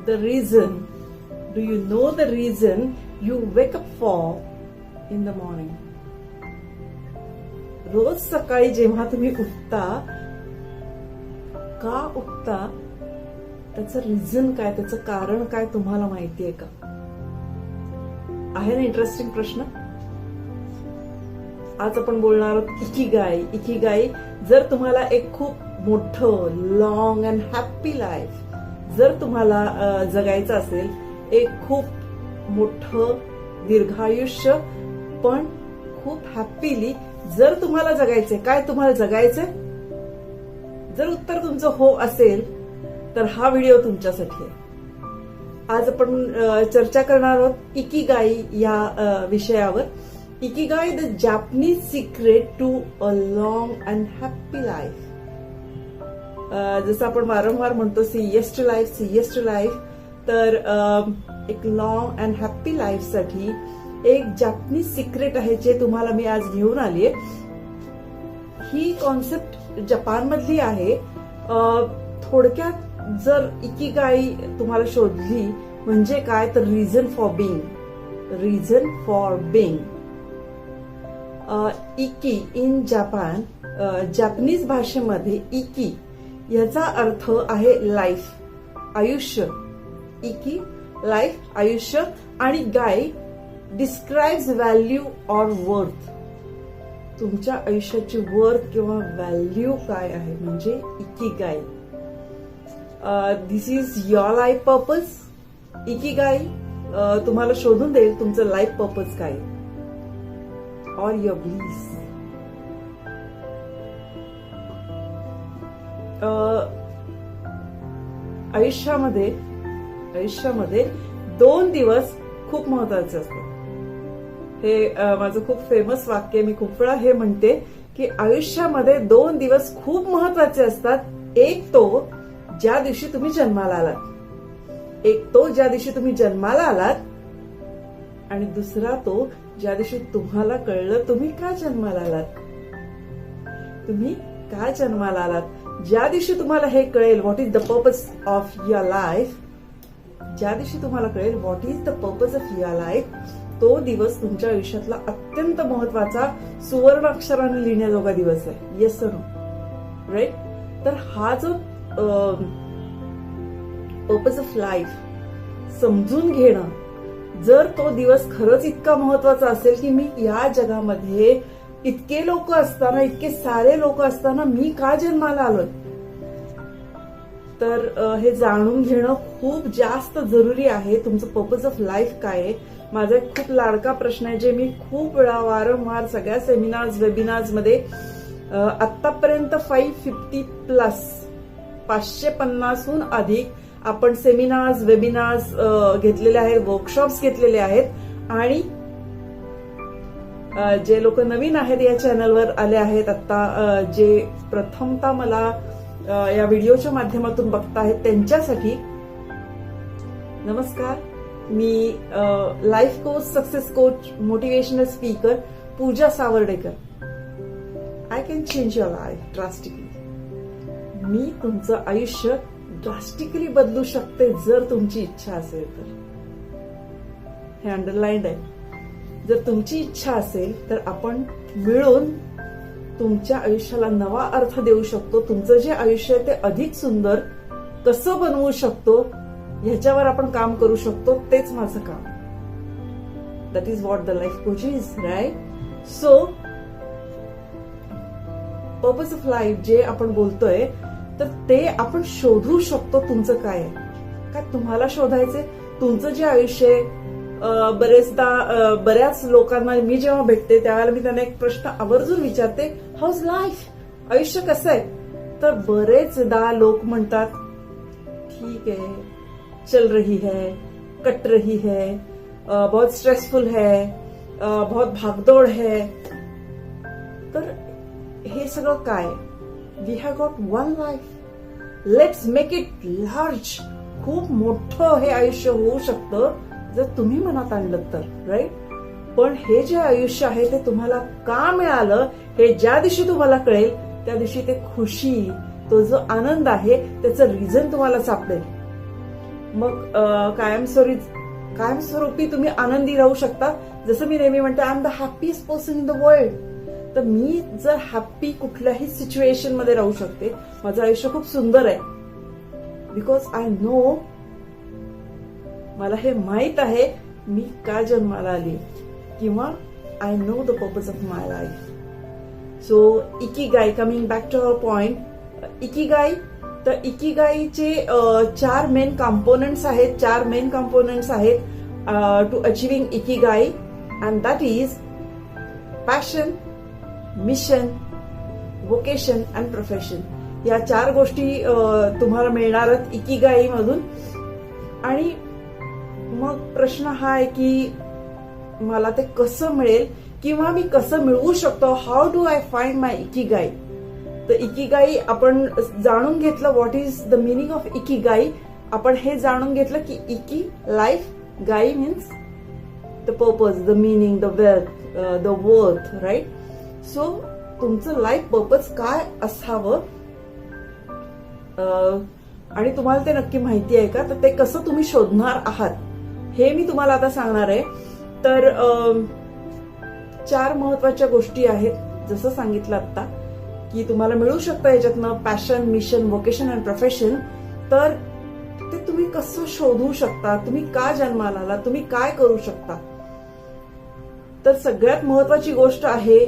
the reason, do you know the reason you wake up for in the morning? रोज सकाळी जेव्हा तुम्ही उठता, का उठता, त्याचं रिझन काय, त्याचं कारण काय तुम्हाला माहितीये का? आहे ना इंटरेस्टिंग प्रश्न. आज आपण बोलणार आहोत इकिगाई. इकिगाई, जर तुम्हाला एक खूप मोठं लॉंग अँड हॅपी लाईफ जर तुम्हाला जगायचं असेल, एक खूप मोठं दीर्घायुष्य पण खूप हॅपीली जर तुम्हाला जगायचंय, काय तुम्हाला जगायचंय? जर उत्तर तुमचं हो असेल तर हा व्हिडिओ तुमच्यासाठी आहे. आज आपण चर्चा करणार आहोत इकिगाई या विषयावर. Ikigai, the Japanese secret to a long and happy life. जसं आपण वारंवार म्हणतो say yes to life, say yes to life, तर एक लॉंग अँड हॅपी लाईफ साठी एक जॅपनीज सिक्रेट आहे जे तुम्हाला मी आज घेऊन आलीये. ही कॉन्सेप्ट जपान मधली आहे. थोडक्यात जर इकिगाई तुम्हाला शोधली म्हणजे काय, तर reason for being. Reason for being. इकी इन जपान, जॅपनीज भाषेमध्ये इकी याचा अर्थ आहे लाईफ, आयुष्य. इकी लाईफ, आयुष्य, आणि गाय डिस्क्राइब्स व्हॅल्यू ऑर वर्थ. तुमच्या आयुष्याची वर्थ किंवा व्हॅल्यू काय आहे म्हणजे Ikigai. This is your life purpose. Ikigai तुम्हाला शोधून देईल तुमचं लाईफ पर्पज काय, ऑर युअर ब्लीस. आयुष्यामध्ये 2 दिवस खूप महत्वाचे असतात. हे माझं खूप फेमस वाक्य, मी खूप वेळा हे म्हणते की आयुष्यामध्ये 2 दिवस खूप महत्वाचे असतात. एक तो ज्या दिवशी तुम्ही जन्माला आलात, एक तो ज्या दिवशी तुम्ही जन्माला आलात, आणि दुसरा तो ज्या दिवशी तुम्हाला कळलं तुम्ही का जन्माला आलात. तुम्ही का जन्माला आलात, ज्या दिवशी तुम्हाला हे कळेल what is the purpose of your life, ज्या दिवशी तुम्हाला कळेल what is the purpose of your life, तो दिवस तुमच्या आयुष्यातला अत्यंत महत्वाचा सुवर्ण अक्षराने लिहिण्याजोगा दिवस आहे. Yes sir, right. तर हा जो पर्पज ऑफ लाईफ समजून घेणं, जर तो दिवस खरंच इतका महत्वाचा असेल की मी या जगामध्ये इतके लोक असताना, इतके सारे लोक असताना मी का जन्माला आलोय, तर हे जाणून घेणं खूप जास्त जरुरी आहे. तुमचं पर्पज ऑफ लाईफ काय आहे. माझा एक खूप लाडका प्रश्न आहे जे मी खूप वेळा वारंवार सगळ्या सेमिनार्स, वेबिनार्स मध्ये आतापर्यंत 550+ 550हून अधिक आपण सेमिनार्स, वेबिनार्स घेतलेले आहेत, वर्कशॉप्स घेतलेले आहेत. आणि जे लोक नवीन आहेत या चॅनलवर आले आहेत आता, जे प्रथमतः मला या व्हिडिओच्या माध्यमातून बघताहेत, त्यांच्यासाठी नमस्कार. मी life coach, success coach, motivational speaker Pooja Savardekar. I can change your life drastically. मी तुमचं आयुष्य ड्रास्टिकली बदलू शकते जर तुमची इच्छा असेल तर. हे अंडरलाईन्ड आहे. जर तुमची इच्छा असेल तर आपण मिळून तुमच्या आयुष्याला नवा अर्थ देऊ शकतो. तुमचं जे आयुष्य आहे ते अधिक सुंदर कसं बनवू शकतो ह्याच्यावर आपण काम करू शकतो. तेच माझं काम. That is what the life coach is, right. So purpose of life जे आपण बोलतोय, तर ते आपण शोधू शकतो. तुमचं काय आहे, काय तुम्हाला शोधायचंय. तुमचं जे आयुष्य आहे, बऱ्याच लोकांना मी जेव्हा भेटते त्यावेळेला मी त्यांना एक प्रश्न आवर्जून विचारते, हाऊज लाईफ, आयुष्य कसं आहे. तर बरेचदा लोक म्हणतात ठीक है, चल रही है, कट रही है, बहुत स्ट्रेसफुल है, बहुत भागदौड़ है. तर हे सगळं काय, we have got one life, let's make it large. खूप मोठं हे आयुष्य होऊ शकतं जर तुम्ही मनात आणलं तर, राईट. पण हे जे आयुष्य आहे ते तुम्हाला का मिळालं हे ज्या दिवशी तुम्हाला कळेल त्या दिवशी ते खुशी, तो जो आनंद आहे त्याचं रिझन तुम्हाला सापडेल. मग कायमस्वरूपी तुम्ही आनंदी राहू शकता. जसं मी नेहमी म्हणते, I am the happiest person in the world. तर मी जर हॅपी कुठल्याही सिच्युएशन मध्ये राहू शकते, माझं आयुष्य खूप सुंदर आहे. बिकॉज आय नो, मला हे माहित आहे मी का जन्माला आली, किंवा I know the purpose of my life. So ikigai, coming back to our point, ikigai. तर इकिगाईचे 4 मेन कंपोनेंट्स आहेत to achieving ikigai, and that is passion, mission, vocation and profession. या 4 गोष्टी तुम्हाला मिळणार आहेत इकिगाई मधून. आणि मग प्रश्न हा आहे की मला ते कसं मिळेल, किंवा मी कसं मिळवू शकतो. How do I find my ikigai. तर इकिगाई आपण जाणून घेतलं, what is the meaning of ikigai. आपण हे जाणून घेतलं की iki life, gai means the purpose, the meaning, the wealth, the worth, right. So तुमचं लाईफ पर्पज काय असावं, आणि तुम्हाला ते नक्की माहिती आहे का, तर ते कसं तुम्ही शोधणार आहात हे मी तुम्हाला आता सांगणार आहे. तर 4 महत्वाच्या गोष्टी आहेत, जसं सांगितलं आता की तुम्हाला मिळू शकतं याच्यातनं passion, mission, vocation and profession. तर ते तुम्ही कसं शोधू शकता, तुम्ही का जन्माला आला, तुम्ही काय करू शकता. तर सगळ्यात महत्वाची गोष्ट आहे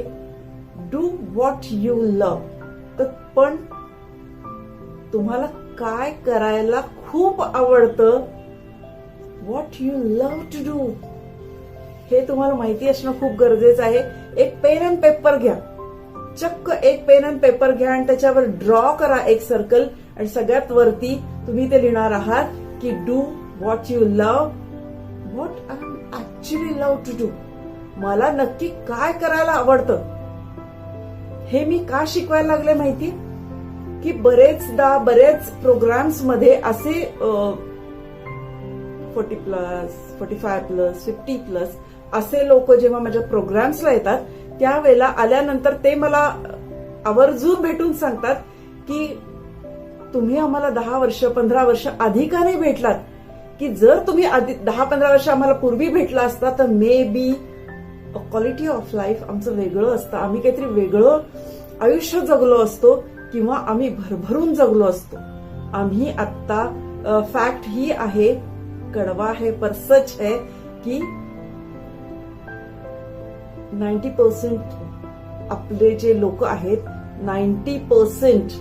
डू व्हॉट यू लव्ह. तर पण तुम्हाला काय करायला खूप आवडतं, what you love to do, हे तुम्हाला माहिती असणं खूप गरजेचं आहे. एक पेन अँड पेपर घ्या, चक्क एक पेन अँड पेपर घ्या आणि त्याच्यावर ड्रॉ करा एक सर्कल, आणि सगळ्यात वरती तुम्ही ते लिहिणार आहात की do what you love, what I am actually love to do. मला नक्की काय करायला आवडतं. हे मी का शिकवायला लागले माहिती की बरेच प्रोग्राम्स मध्ये असे 40+, 45+, 50+ असे लोक जेव्हा माझ्या प्रोग्राम्सला येतात, त्यावेळेला आल्यानंतर ते मला आवर्जून भेटून सांगतात की तुम्ही आम्हाला 10 वर्ष 15 वर्ष आधी का नाही भेटलात, की जर तुम्ही 10-15 वर्ष आम्हाला पूर्वी भेटला असता तर may be quality of life आमचं वेगळं असतं, आम्ही काहीतरी वेगळं आयुष्य जगलो असतो, किंवा आम्ही भरभरून जगलो असतो. आम्ही आत्ता फॅक्ट ही आहे, कड़वा है पर सच है की 90% आपले जे लोक आहेत 90%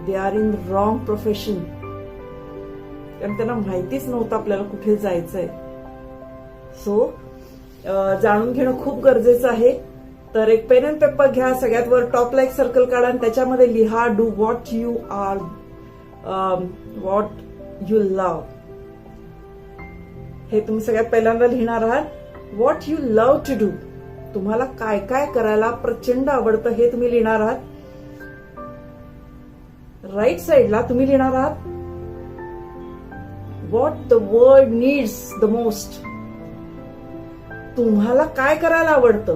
they are in wrong profession. कारण त्यांना माहितीच नव्हतं आपल्याला कुठे जायचंय. सो जाणून घेणं खूप गरजेचं आहे. तर एक पेन अँड पेपर घ्या, सगळ्यात वर टॉपला एक सर्कल काढा आणि त्याच्यामध्ये लिहा do what you are, what you love. हे तुम्ही सगळ्यात पहिल्यांदा लिहिणार आहात. What you love to do, तुम्हाला काय काय करायला प्रचंड आवडतं हे तुम्ही लिहिणार आहात. राईट साइडला तुम्ही लिहिणार आहात what the world needs the most. तुम्हाला काय करायला आवडतं.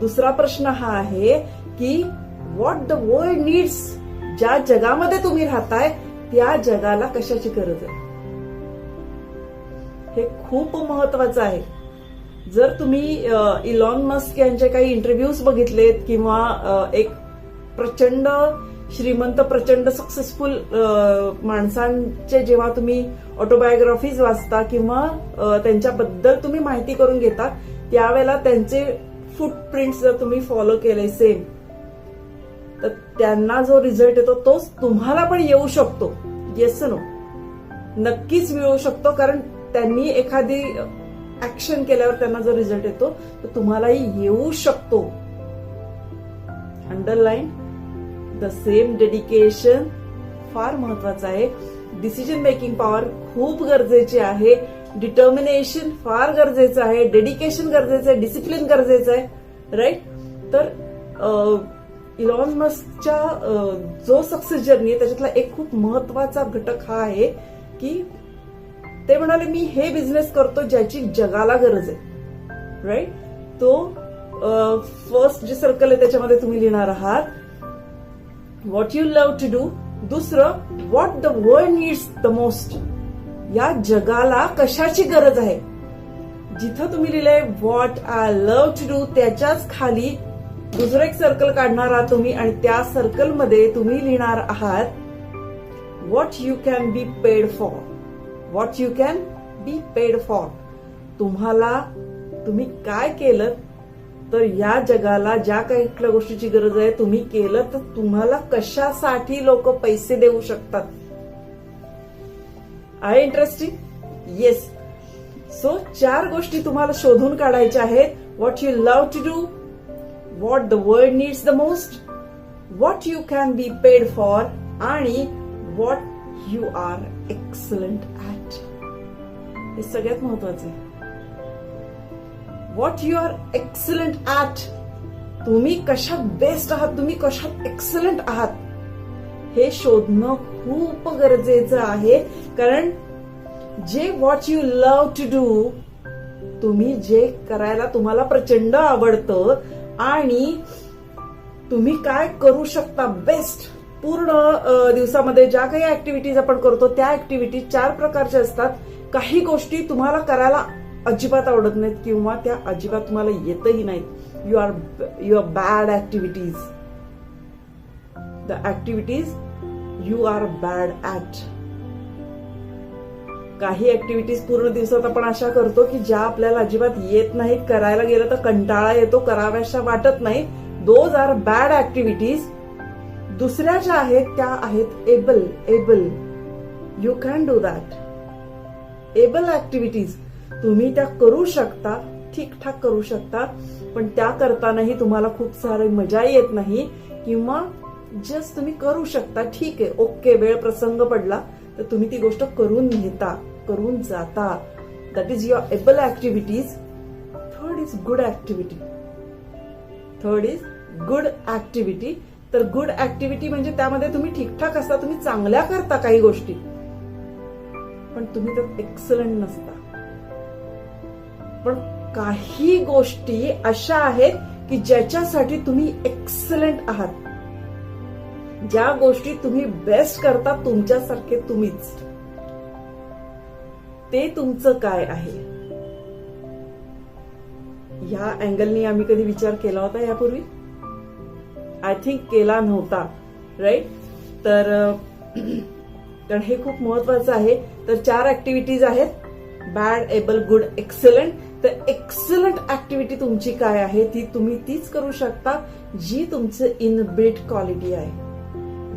दुसरा प्रश्न हा आहे की व्हॉट द वर्ल्ड नीड्स, ज्या जगामध्ये तुम्ही राहताय त्या जगाला कशाची गरज आहे. हे खूप महत्वाचं आहे. जर तुम्ही इलॉन मस्क यांचे काही इंटरव्ह्यूज बघितलेत, किंवा एक प्रचंड श्रीमंत, प्रचंड सक्सेसफुल माणसांचे जेव्हा तुम्ही ऑटोबायोग्राफीज वाचता किंवा त्यांच्याबद्दल तुम्ही माहिती करून घेता, त्यावेळेला त्यांचे फुटप्रिंट्स जर तुम्ही फॉलो केले सेम, तर त्यांना जो रिझल्ट येतो तोच तुम्हाला पण येऊ शकतो. येस नो, नक्कीच मिळू शकतो. कारण त्यांनी एखादी ऍक्शन केल्यावर त्यांना जो रिझल्ट येतो तो तुम्हालाही येऊ शकतो. अंडरलाईन द सेम डेडिकेशन फार महत्वाचं आहे. डिसिजन मेकिंग पॉवर खूप गरजेची आहे. डिटर्मिनेशन फार गरजेचं आहे. डेडिकेशन गरजेचं आहे. डिसिप्लिन गरजेचं आहे. राईट. तर इलॉन मस्कच्या जो सक्सेस जर्नी आहे त्याच्यातला एक खूप महत्वाचा घटक हा आहे की ते म्हणाले मी हे बिझनेस करतो ज्याची जगाला गरज आहे. राईट. तो फर्स्ट जे सर्कल आहे त्याच्यामध्ये तुम्ही लिहिणार आहात what you love to do. दुसरं what the world needs the most. या जगाला कशाची गरज आहे. जिथं तुम्ही लिहिलंय what I love to do, त्याच्याच खाली दुसरं एक सर्कल काढणार आहात तुम्ही आणि त्या सर्कलमध्ये तुम्ही लिहिणार आहात what you can be paid for. What you can be paid for. तुम्ही काय केलं तर या जगाला ज्या काही कुठल्या गोष्टीची गरज आहे तुम्ही केलं तर तुम्हाला कशासाठी लोक पैसे देऊ शकतात. आहे इंटरेस्टिंग? येस. सो 4 गोष्टी तुम्हाला शोधून काढायच्या आहेत. What you love to do, what the world needs the most, what you can be paid for आणि what you are excellent at. हे सगळ्यात महत्वाचं आहे. What you are excellent at. तुम्ही कशात बेस्ट आहात, तुम्ही कशात एक्सलंट आहात हे शोधणं खूप गरजेचं आहे. कारण जे what you love to do, तुम्ही जे करायला तुम्हाला प्रचंड आवडतं आणि तुम्ही काय करू शकता बेस्ट पूर्ण दिवसामध्ये, ज्या काही ऍक्टिव्हिटीज आपण करतो त्या ऍक्टिव्हिटीज 4 प्रकारच्या असतात. काही गोष्टी तुम्हाला करायला अजिबात आवडत नाहीत किंवा त्या अजिबात तुम्हाला येतही नाहीत. You are bad activities. The activities you are bad at. काही ऍक्टिव्हिटीज पूर्ण दिवसात आपण अशा करतो की ज्या आपल्याला अजिबात येत नाहीत, करायला गेलं तर कंटाळा येतो, कराव्याशा वाटत नाही. Those are bad activities. दुसऱ्या ज्या आहेत त्या आहेत able. You can do that. Able activities तुम्ही त्या करू शकता, ठीकठाक करू शकता, पण त्या करतानाही तुम्हाला खूप सारी मजा येत नाही किंवा जस्ट तुम्ही करू शकता, ठीक आहे, ओके, वेळ प्रसंग पडला तर तुम्ही ती गोष्ट करून घेता, करून जाता. That is your able activities. Third is good activity. तर गुड ऍक्टिव्हिटी म्हणजे त्यामध्ये तुम्ही ठीकठाक असता, तुम्ही चांगल्या करता काही गोष्टी, पण तुम्ही त्यात एक्सलंट नसता. पण काही गोष्टी अशा आहेत की ज्याच्यासाठी तुम्ही एक्सलंट आहात. ज्या गोष्टी तुम्ही बेस्ट करता तुमच्यासारखे तुम्हीच, ते तुमचं काय आहे. ह्या अँगलनी आम्ही कधी विचार केला होता यापूर्वी? आय थिंक केला नव्हता, राईट? तर कारण हे खूप महत्वाचं आहे. तर 4 ऍक्टिव्हिटीज आहेत, बॅड, एबल, गुड, एक्सलंट. तर एक्सलंट ऍक्टिव्हिटी तुमची काय आहे ती तुम्ही तीच करू शकता जी तुमचं इनबिल्ट क्वालिटी आहे.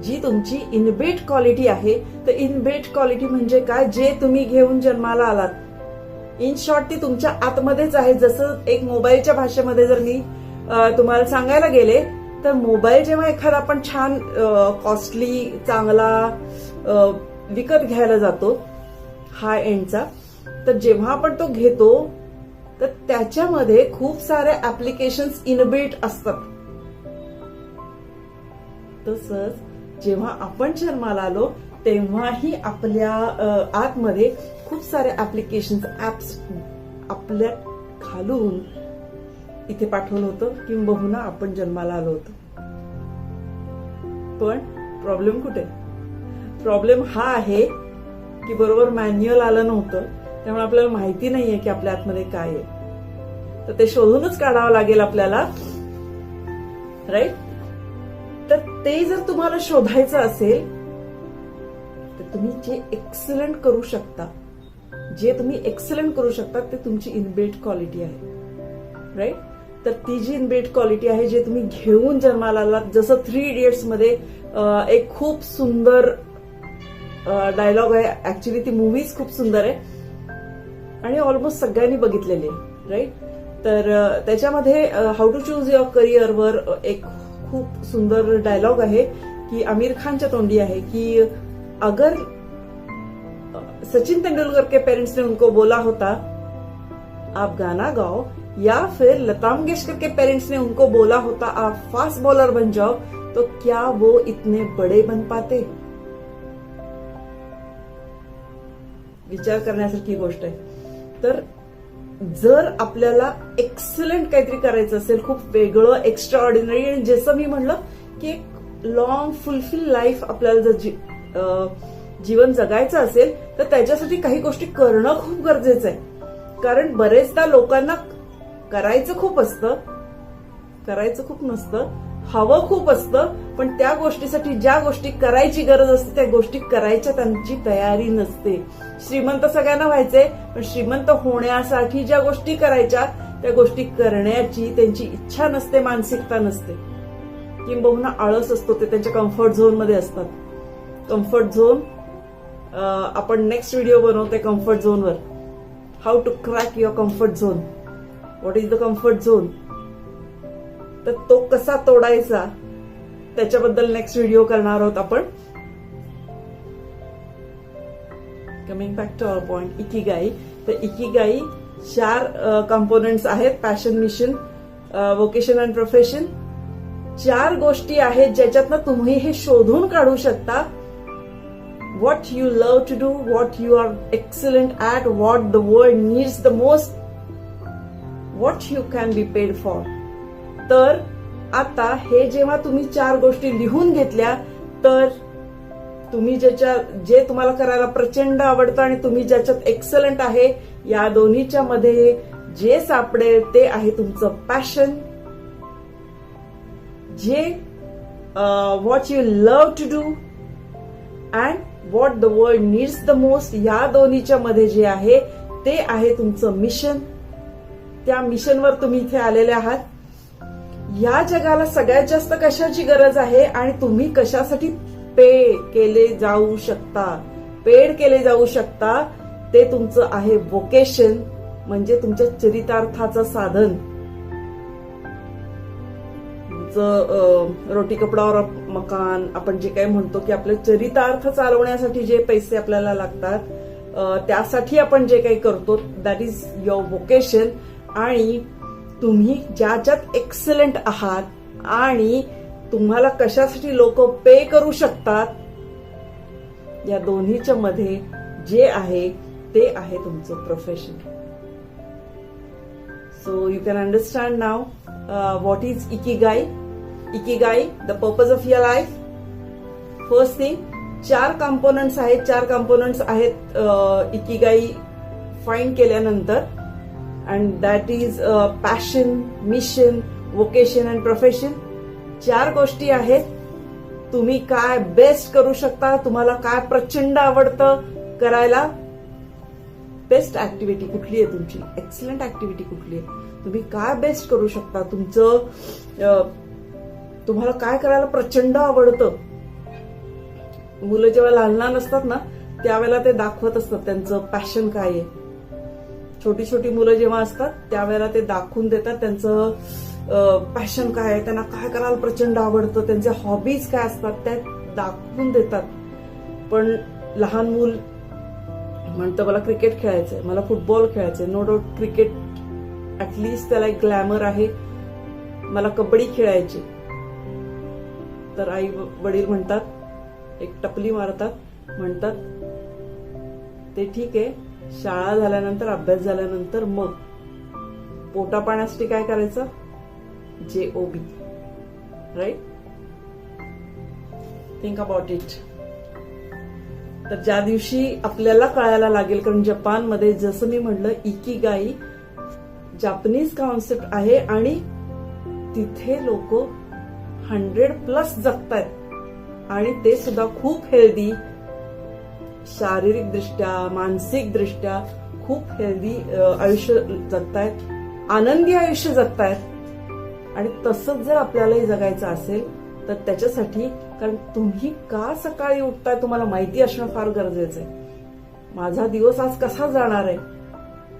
जी तुमची इनबिल्ट क्वालिटी आहे. तर इनबिल्ट क्वालिटी म्हणजे काय? जे तुम्ही घेऊन जन्माला आलात. इन शॉर्ट ती तुमच्या आतमध्येच आहे. जसं एक मोबाईलच्या भाषेमध्ये जर मी तुम्हाला सांगायला गेले तर मोबाईल जेव्हा एखादा आपण छान कॉस्टली चांगला विकत घ्यायला जातो हाय एंडचा, तर जेव्हा आपण तो घेतो तर त्याच्यामध्ये खूप सारे ऍप्लिकेशन्स इनबिल्ट असतात. तसंच जेव्हा आपण जन्माला आलो तेव्हाही आपल्या आतमध्ये खूप सारे ऍप्लिकेशन्स, ऍप्स आपल्या घालून इथे पाठवलं होतं किंबहुना आपण जन्माला आलो होतो. पण प्रॉब्लेम कुठे? प्रॉब्लेम हा आहे की बरोबर मॅन्युअल आलं नव्हतं, त्यामुळे आपल्याला माहिती नाहीये की आपल्या आतमध्ये काय आहे. तर ते शोधूनच काढावं लागेल आपल्याला, राईट? तर ते जर तुम्हाला शोधायचं असेल तर तुम्ही जे एक्सलंट करू शकता, ते तुमची इनबिल्ट क्वालिटी आहे, राईट? तर ती जी इनबिल्ट क्वालिटी आहे जे तुम्ही घेऊन जन्माला आलात. जसं 3 इडियट्स मध्ये एक खूप सुंदर डायलॉग आहे. ऍक्च्युली ती मूव्हीज खूप सुंदर आहे आणि ऑलमोस्ट सगळ्यांनी बघितलेली आहे, राईट? तर त्याच्यामध्ये हाऊ टू चूज युअर करिअरवर एक खूप सुंदर डायलॉग आहे की आमिर खानच्या तोंडी आहे की अगर सचिन तेंदुलकर के पेरेंट्स ने उनको बोला होता आप गाना गाओ, या फिर लता मंगेशकर के पेरेंट्स ने उनको बोला होता आप फास्ट बॉलर बन जाओ, तो क्या वो इतने बड़े बन पाते? विचार करण्यासारखी गोष्ट आहे. तर जर आपल्याला एक्सलंट काहीतरी करायचं असेल, खूप वेगळं, एक्स्ट्रा ऑर्डिनरी, आणि जसं मी म्हणलं की एक लॉंग फुलफिल लाईफ आपल्याला जर जीवन जगायचं असेल तर त्याच्यासाठी काही गोष्टी करणं खूप गरजेचं आहे. कारण बरेचदा लोकांना करायचं खूप असतं, करायचं खूप नसतं, हवं खूप असतं, पण त्या गोष्टीसाठी ज्या गोष्टी करायची गरज असते त्या गोष्टी करायच्या त्यांची तयारी नसते. श्रीमंत सगळ्यांना व्हायचंय, पण श्रीमंत होण्यासाठी ज्या गोष्टी करायच्या त्या गोष्टी करण्याची त्यांची इच्छा नसते, मानसिकता नसते, किंबहुना आळस असतो. ते त्यांच्या कम्फर्ट झोन मध्ये असतात. कम्फर्ट झोन आपण नेक्स्ट व्हिडिओ बनवते कम्फर्ट झोनवर. How to crack your comfort zone. What is the comfort zone, तर तो कसा तोडायचा त्याच्याबद्दल नेक्स्ट व्हिडिओ करणार आहोत आपण. Coming back to our point, ikigai. तर इकिगाई 4 कंपोनेंट्स आहेत. Passion, mission, vocation and profession. 4 गोष्टी आहेत ज्याच्यातनं तुम्ही हे शोधून काढू शकता. What you love to do, what you are excellent at, what the world needs the most, what you can be paid for. तर आता हे जेव्हा तुम्ही 4 गोष्टी लिहून घेतल्या तर तुम्ही जे तुम्हाला करायला प्रचंड आवडतं आणि तुम्ही ज्याच्यात एक्सलंट आहे, या दोन्हीच्या मध्ये जे सापडेल ते आहे तुमचं पॅशन. जे what you love to do and what the world needs the most, या दोन्हीच्या मध्ये जे आहे ते आहे तुमचं मिशन. त्या मिशनवर तुम्ही इथे आलेले आहात. या जगाला सगळ्यात जास्त कशाची गरज आहे आणि तुम्ही कशासाठी पेड केले जाऊ शकता, ते तुमचं आहे वोकेशन, म्हणजे तुमच्या चरितार्थाचं साधन. रोटी कपडा और मकान आपण जे काही म्हणतो की आपले चरितार्थ चालवण्यासाठी जे पैसे आपल्याला लागतात, त्यासाठी आपण जे काही करतो दॅट इज युअर वोकेशन. आणि तुम्ही ज्याच्यात एक्सलंट आहात आणि तुम्हाला कशासाठी लोक पे करू शकतात, या दोन्हीच्या मध्ये जे आहे ते आहे तुमचं profession. So you can understand now what is ikigai. Ikigai, the purpose of your life. First thing, 4 components आहेत. 4 कंपोनंट्स आहेत इकिगाई फाइंड केल्यानंतर, and that is passion, mission, vocation and profession. 4 गोष्टी आहेत. तुम्ही काय बेस्ट करू शकता, तुम्हाला काय प्रचंड आवडतं करायला, बेस्ट ऍक्टिव्हिटी कुठली आहे तुमची, एक्सलंट ऍक्टिव्हिटी कुठली आहे, तुम्ही काय बेस्ट करू शकता, तुम्हाला काय करायला प्रचंड आवडतं. मुलं जेव्हा लहान असतात ना त्यावेळेला ते दाखवत असतात त्यांचं पॅशन काय आहे. छोटी छोटी मुलं जेव्हा असतात त्यावेळेला ते दाखवून देतात त्यांचं पॅशन काय आहे, त्यांना काय करायला प्रचंड आवडतं, त्यांचे हॉबीज काय असतात त्या दाखवून देतात. पण लहान मूल म्हणतं मला क्रिकेट खेळायचंय, मला फुटबॉल खेळायचंय. नो डाऊट क्रिकेट ऍटलिस्ट त्याला एक ग्लॅमर आहे. मला कबड्डी खेळायची, तर आई वडील म्हणतात, एक टपली मारतात, म्हणतात ते ठीक आहे, शाळा झाल्यानंतर, अभ्यास झाल्यानंतर मग पोटा पाण्यासाठी काय करायचं, JOB, right. Think about it. तर ज्या दिवशी आपल्याला कळायला लागेल, कारण जपानमध्ये जसं मी म्हटलं इकिगाई जापनीज कॉन्सेप्ट आहे आणि तिथे लोक 100+ जगतायत आणि ते सुद्धा खूप हेल्दी, शारीरिक दृष्ट्या, मानसिक दृष्ट्या खूप हेल्दी आयुष्य जगतायत, आनंदी आयुष्य जगतायत. आणि तसंच जर आपल्यालाही जगायचं असेल तर त्याच्यासाठी, कारण तुम्ही का सकाळी उठताय तुम्हाला माहिती असणं फार गरजेचं आहे. माझा दिवस आज कसा जाणार आहे,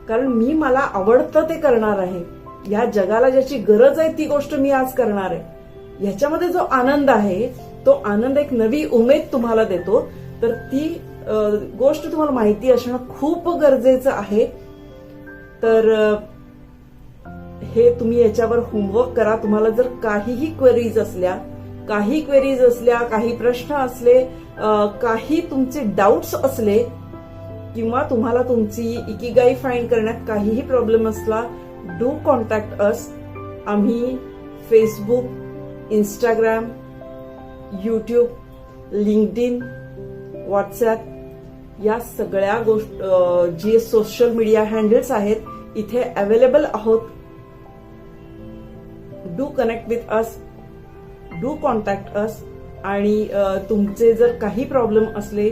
कारण मी मला आवडतं ते करणार आहे. या जगाला ज्याची गरज आहे ती गोष्ट मी आज करणार आहे. ह्याच्यामध्ये जो आनंद आहे तो आनंद एक नवी उमेद तुम्हाला देतो. तर ती गोष्ट तुम्हाला माहिती असणं खूप गरजेचं आहे. तर हे तुम्ही याच्यावर होमवर्क करा. तुम्हाला जर काहीही क्वेरीज असल्या, काही प्रश्न असले, काही तुमचे डाऊट्स असले, किंवा तुम्हाला तुमची इकिगाई फाइंड करण्यात काहीही प्रॉब्लेम असला, डू कॉन्टॅक्ट अस. आम्ही Facebook, Instagram, YouTube, LinkedIn, WhatsApp या सगळ्या जे सोशल मीडिया हँडल्स आहेत इथे अवेलेबल आहोत. Do connect with us, do contact us. आणि तुमचे जर काही प्रॉब्लेम असले,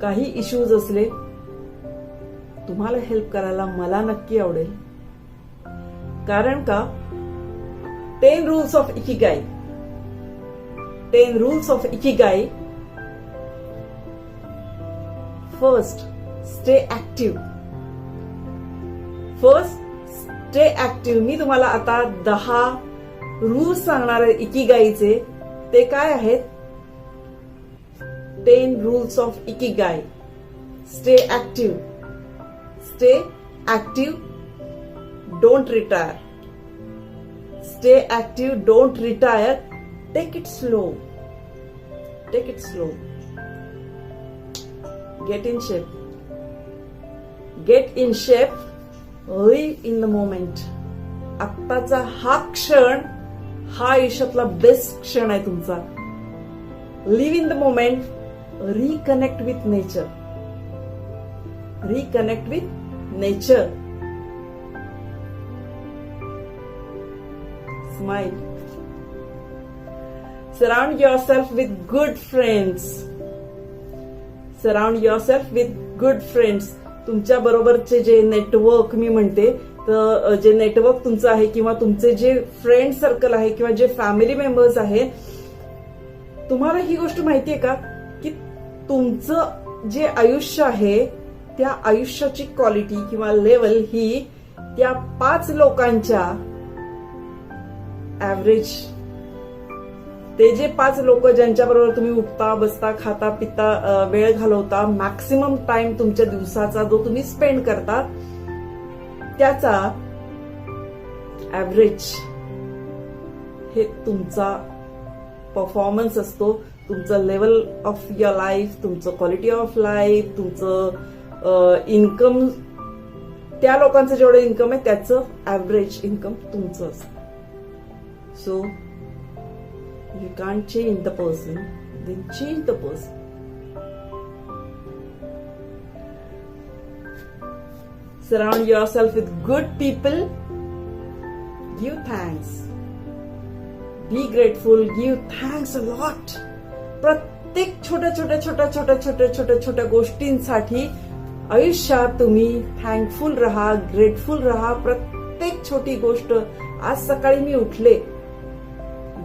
काही इश्यूज असले, तुम्हाला हेल्प करायला मला नक्की आवडेल. कारण का 10 rules of Ikigai. 10 rules of Ikigai. First, stay active. मी तुम्हाला आता 10 रूल्स सांगणार आहे इकिगाईचे. ते काय आहेत? 10 rules of Ikigai. Stay active. Stay active. Don't retire. Stay active. Don't retire. Take it slow. Take it slow. Get in shape. Get in shape. Live in the moment. आत्ताचा हा क्षण हा आयुष्यातला बेस्ट क्षण आहे तुमचा. Live in the moment. Reconnect with nature. Reconnect with nature. Smile. Surround yourself with good friends. Surround yourself with good friends. तुमच्या बरोबरचे जे नेटवर्क मी म्हणते, तर जे नेटवर्क तुमचं आहे किंवा तुमचे जे फ्रेंड सर्कल आहे किंवा जे फॅमिली मेंबर्स आहे, तुम्हाला ही गोष्ट माहितीये का की तुमचं जे आयुष्य आहे त्या आयुष्याची क्वालिटी किंवा लेवल ही त्या 5 लोकांच्या ऍव्हरेज. ते जे 5 लोक ज्यांच्याबरोबर तुम्ही उठता, बसता, खाता, पिता, वेळ घालवता, मॅक्सिमम टाइम तुमच्या दिवसाचा जो तुम्ही स्पेंड करता, त्याचा ऍव्हरेज हे तुमचा परफॉर्मन्स असतो. तुमचं लेवल ऑफ युअर लाईफ, तुमचं क्वालिटी ऑफ लाईफ, तुमचं इन्कम, त्या लोकांचं जेवढं इन्कम आहे त्याचं ऍव्हरेज इन्कम तुमचं असतं. So you can't change the person, then change the person. Surround yourself with good people. Give thanks. Be grateful. Give thanks a lot. प्रत्येक छोट्या गोष्टींसाठी आयुष्यात तुम्ही थँकफुल राहा, ग्रेटफुल राहा. प्रत्येक छोटी गोष्ट. आज सकाळी मी उठले,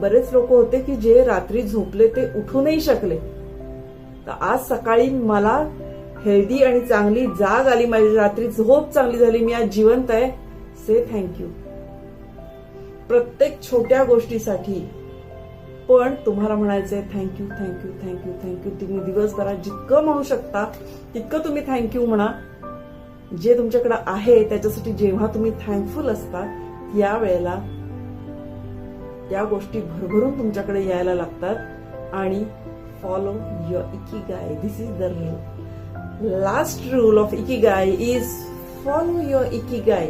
बरेच लोक होते की जे रात्री झोपले ते उठू नाही शकले, तर आज सकाळी मला हेल्दी आणि चांगली जाग आली, माझी रात्री झोप चांगली झाली, मी आज जिवंत आहे. से थँक्यू प्रत्येक छोट्या गोष्टीसाठी. पण तुम्हाला म्हणायचंय थँक्यू थँक्यू थँक्यू थँक्यू. तुम्ही दिवसभरात जितकं म्हणू शकता तितकं तुम्ही थँक्यू म्हणा. जे तुमच्याकडे आहे त्याच्यासाठी जेव्हा तुम्ही थँकफुल असता त्यावेळेला त्या गोष्टी भरभरून तुमच्याकडे यायला लागतात. आणि follow your ikigai. This is the last rule of ikigai is follow your ikigai.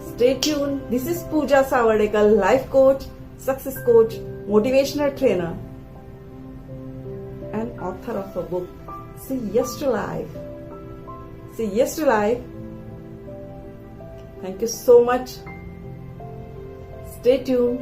Stay tune. This is Pooja Savardekar, life coach, success coach, motivational trainer and author of a book. Say yes to life. Say yes to life. Thank you so much. Stay tuned.